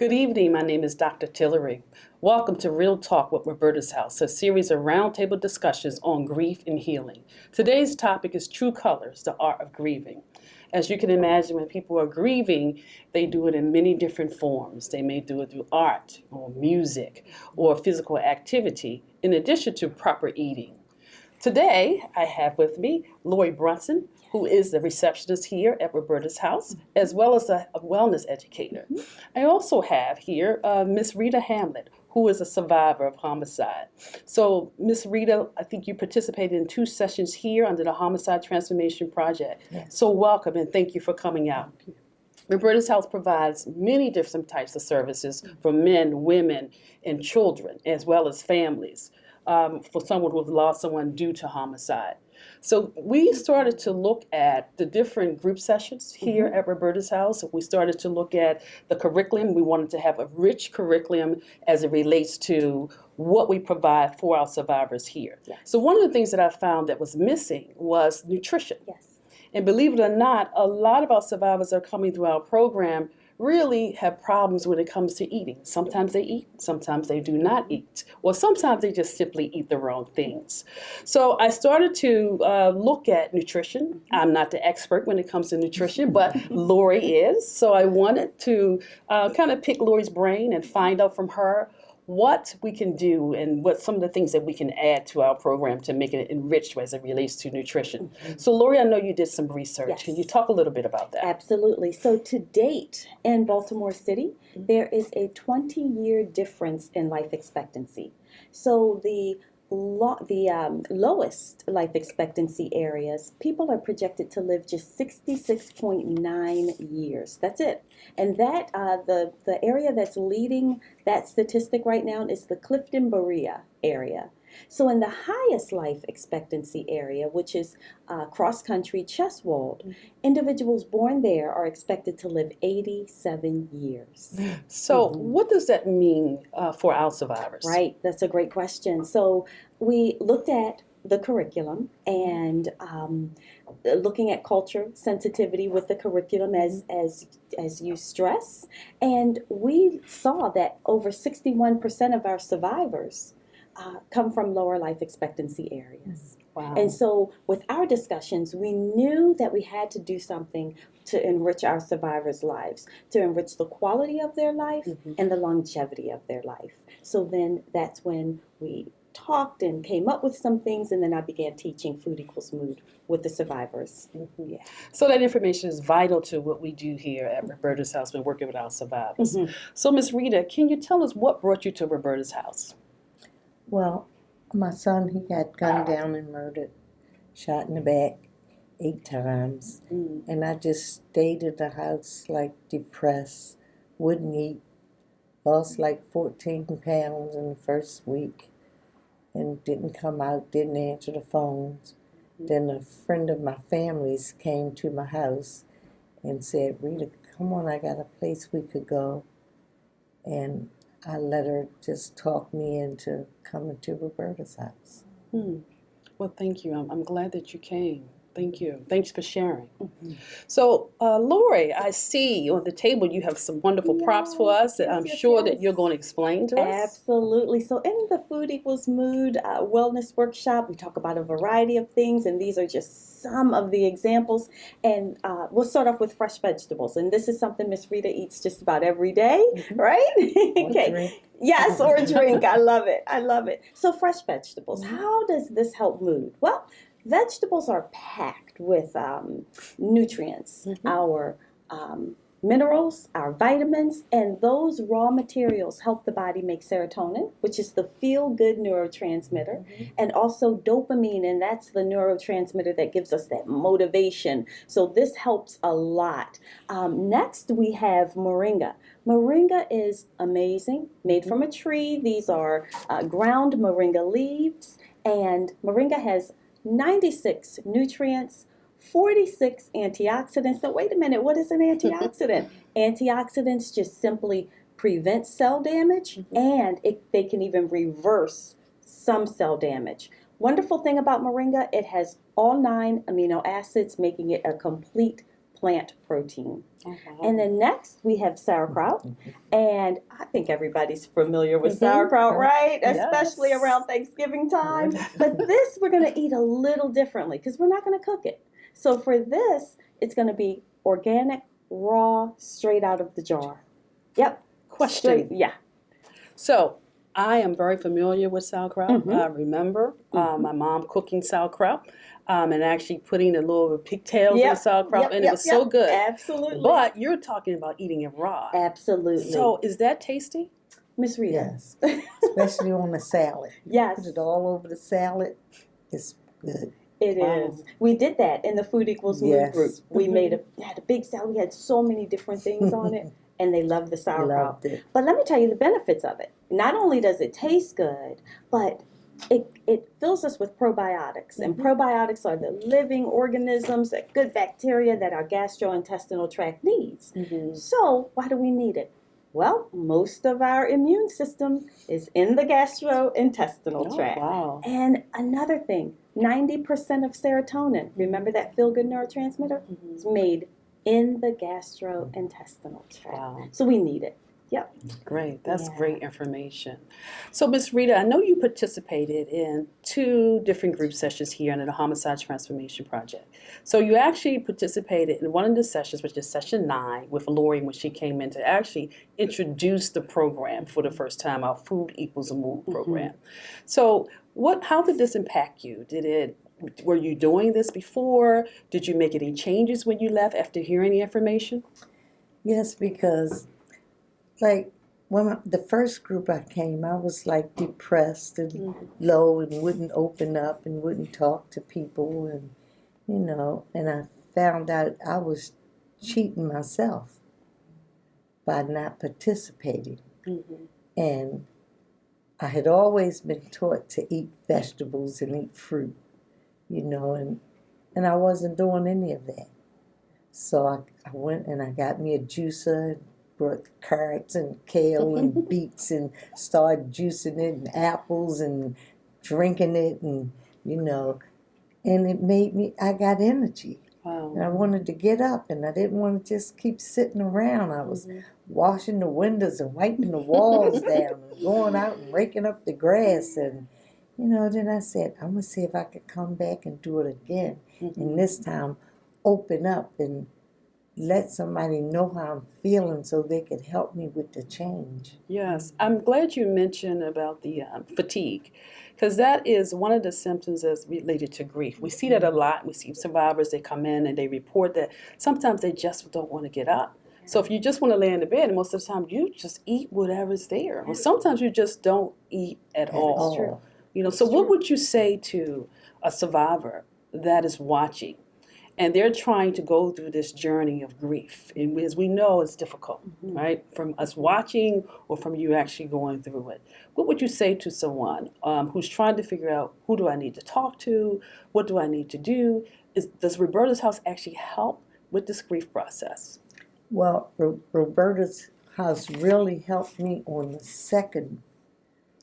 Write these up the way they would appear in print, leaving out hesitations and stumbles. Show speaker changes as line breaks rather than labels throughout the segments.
Good evening. My name is Dr. Tillery. Welcome to Real Talk with Roberta's House, a series of roundtable discussions on grief and healing. Today's topic is True Colors, the art of grieving. As you can imagine, when people are grieving, they do it in many different forms. They may do it through art or music or physical activity, in addition to proper eating. Today, I have with me Lori Brunson, who is the receptionist here at Roberta's House, as well as a wellness educator. I also have here Miss Rita Hamlet, who is a survivor of homicide. So, Miss Rita, I think you participated in 2 sessions here under the Homicide Transformation Project.
Yes.
So welcome and thank you for coming out. Roberta's House provides many different types of services for men, women, and children, as well as families, for someone who has lost someone due to homicide. So we started to look at the different group sessions here at Roberta's House. We started to look at the curriculum. We wanted to have a rich curriculum as it relates to what we provide for our survivors here.
Yes.
So one of the things that I found that was missing was nutrition.
Yes.
And believe it or not, a lot of our survivors that are coming through our program really have problems when it comes to eating. Sometimes they eat, sometimes they do not eat, or sometimes they just simply eat the wrong things. So I started to look at nutrition. I'm not the expert when it comes to nutrition, but Lori is. So I wanted to kind of pick Lori's brain and find out from her what we can do and what some of the things that we can add to our program to make it enriched as it relates to nutrition. So Lori, I know you did some research.
Yes.
Can you talk a little bit about that?
Absolutely. So to date in Baltimore City, there is a 20-year difference in life expectancy. So the lowest life expectancy areas, people are projected to live just 66.9 years. That's it. And that the area that's leading that statistic right now is the Clifton Berea area. So in the highest life expectancy area, which is cross-country Cheswold, individuals born there are expected to live 87 years.
So what does that mean for our survivors?
Right, that's a great question. So we looked at the curriculum and looking at culture sensitivity with the curriculum as you stress, and we saw that over 61% of our survivors come from lower life expectancy areas.
Wow.
And so with our discussions, we knew that we had to do something to enrich our survivors' lives, to enrich the quality of their life and the longevity of their life. So then that's when we talked and came up with some things, and then I began teaching Food Equals Mood with the survivors. Yeah.
So that information is vital to what we do here at Roberta's House when working with our survivors. So Miss Rita, can you tell us what brought you to Roberta's House?
Well, my son, he got gunned down and murdered, shot in the back 8 times. And I just stayed at the house like depressed, wouldn't eat, lost like 14 pounds in the first week and didn't come out, didn't answer the phones. Then a friend of my family's came to my house and said, Rita, come on, I got a place we could go. And I let her just talk me into coming to Roberta's house.
Well, thank you. I'm glad that you came. Thank you. Thanks for sharing. So, Lori, I see on the table you have some wonderful props for us that I'm sure that you're going to explain to us.
Absolutely. So in the Food Equals Mood wellness workshop, we talk about a variety of things, and these are just some of the examples. And we'll start off with fresh vegetables. And this is something Miss Rita eats just about every day, right? Okay.
Drink.
Yes, or drink. I love it. I love it. So fresh vegetables. How does this help mood? Well, vegetables are packed with nutrients, our minerals, our vitamins, and those raw materials help the body make serotonin, which is the feel-good neurotransmitter, and also dopamine, and that's the neurotransmitter that gives us that motivation. So this helps a lot. Next, we have moringa. Moringa is amazing, made from a tree. These are ground moringa leaves, and moringa has 96 nutrients, 46 antioxidants. So wait a minute, what is an antioxidant? Antioxidants just simply prevent cell damage, and they can even reverse some cell damage. Wonderful thing about moringa, it has all 9 amino acids, making it a complete plant protein.
wow.
And then next we have sauerkraut. And I think everybody's familiar with
Mhm.
sauerkraut, right?
Yes.
Especially around Thanksgiving time. But this we're going to eat a little differently because we're not going to cook it. So for this, it's going to be organic, raw, straight out of the jar. Yep.
Question.
Straight, yeah.
So I am very familiar with sauerkraut.
Mhm.
I remember my mom cooking sauerkraut and actually putting the little pigtails in the sauerkraut, and it was so good.
Absolutely.
But you're talking about eating it raw.
Absolutely.
So is that tasty?
Miss Rita.
Yes, especially on the salad.
Yes.
Put it all over the salad. It's good.
It
Wow.
is. We did that in the Food Equals Mood
Yes.
group. We
Mhm.
had a big salad. We had so many different things on it, and they loved the sauerkraut.
Loved it.
But let me tell you the benefits of it. Not only does it taste good, but it fills us with probiotics. And
Mhm.
probiotics are the living organisms, that good bacteria that our gastrointestinal tract needs.
Mhm.
So why do we need it? Well, most of our immune system is in the gastrointestinal
Oh,
tract.
wow.
And another thing, 90% of serotonin, remember that feel-good neurotransmitter?
Mhm.
It's made in the gastrointestinal tract.
Wow.
So we need it.
Great. That's
Yeah.
great information. So, Ms. Rita, I know you participated in 2 different group sessions here under the Homicide Transformation Project. So you actually participated in one of the sessions, which is session 9, with Lori when she came in to actually introduce the program for the first time, our Food Equals a Mood program. So how did this impact you? Were you doing this before? Did you make any changes when you left after hearing the information?
Yes, because like the first group I came, I was like depressed and low and wouldn't open up and wouldn't talk to people, and and I found out I was cheating myself by not participating.
Mhm.
And I had always been taught to eat vegetables and eat fruit, and I wasn't doing any of that. So I went and I got me a juicer, brought carrots and kale and beets and started juicing it and apples and drinking it and it made I got energy.
Wow.
And I wanted to get up and I didn't want to just keep sitting around. I was washing the windows and wiping the walls down and going out and raking up the grass and then I said, I'm going to see if I could come back and do it again. And this time open up and let somebody know how I'm feeling so they could help me with the change.
Yes, I'm glad you mentioned about the fatigue, because that is one of the symptoms that's related to grief. We see that a lot. We see survivors, they come in and they report that sometimes they just don't want to get up. So if you just want to lay in the bed, most of the time you just eat whatever's there. Or sometimes you just don't eat at all.
True.
So what would you say to a survivor that is watching? And they're trying to go through this journey of grief. And as we know, it's difficult, right? From us watching or from you actually going through it. What would you say to someone who's trying to figure out, who do I need to talk to? What do I need to do? Does Roberta's House actually help with this grief process?
Well, Roberta's House really helped me on the second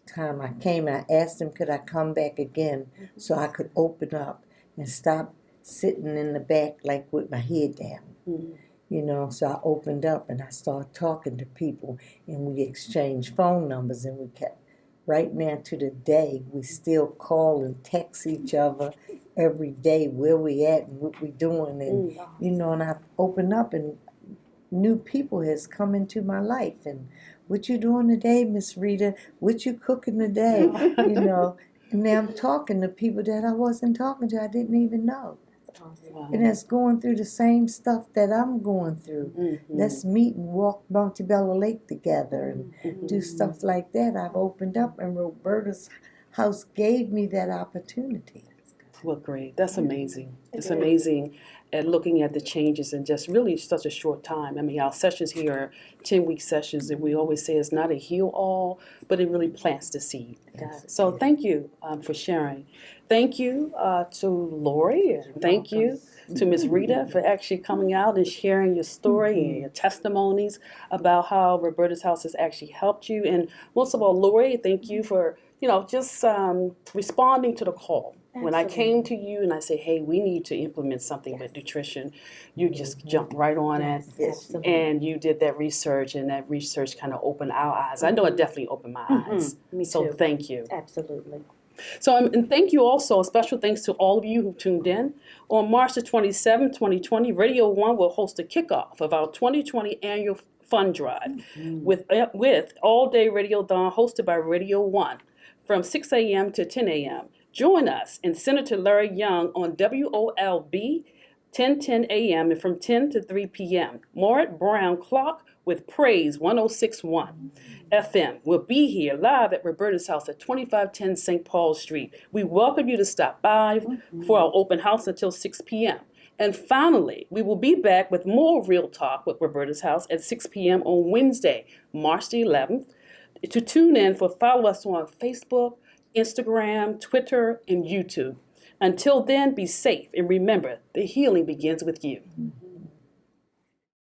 time I came. I asked him, could I come back again so I could open up and stop sitting in the back like with my head down. So I opened up and I started talking to people and we exchanged phone numbers and we kept, right now to the day, we still call and text each other every day where we at and what we doing and and I opened up and new people has come into my life and what you doing today, Miss Rita? What you cooking today? And now I'm talking to people that I wasn't talking to, I didn't even know.
Wow.
And it's going through the same stuff that I'm going through. Let's meet and walk Montebello Lake together and do stuff like that. I've opened up and Roberta's House gave me that opportunity.
Well, great. That's amazing. It's amazing at looking at the changes in just really such a short time. I mean, our sessions here are 10-week sessions, and we always say it's not a heal-all, but it really plants the seed.
Yes.
So thank you for sharing. Thank you to Lori, and thank you to Ms. Rita for actually coming out and sharing your story and your testimonies about how Roberta's House has actually helped you. And most of all, Lori, thank you for just responding to the call When I came to you and I say, hey, we need to implement something with nutrition, you just jumped right on it.
Absolutely.
And you did that research, and that research kind of opened our eyes. I know it definitely opened my eyes.
Me
So
too.
thank you.
Absolutely.
So, and thank you also, a special thanks to all of you who tuned in. On March the 27th, 2020, Radio 1 will host a kickoff of our 2020 annual fund drive with all-day Radiothon hosted by Radio 1 from 6 a.m. to 10 a.m. Join us and Senator Larry Young on WOLB 10:10 a.m. and from 10 to 3 p.m. Mauret Brown Clock with Praise 1061 FM will be here live at Roberta's house at 2510 St. Paul Street. We welcome you to stop by for our open house until 6 p.m. And finally, we will be back with more Real Talk with Roberta's house at 6 p.m. on Wednesday, March the 11th. To tune in, follow us on Facebook, Instagram, Twitter, and YouTube. Until then, be safe and remember, the healing begins with you.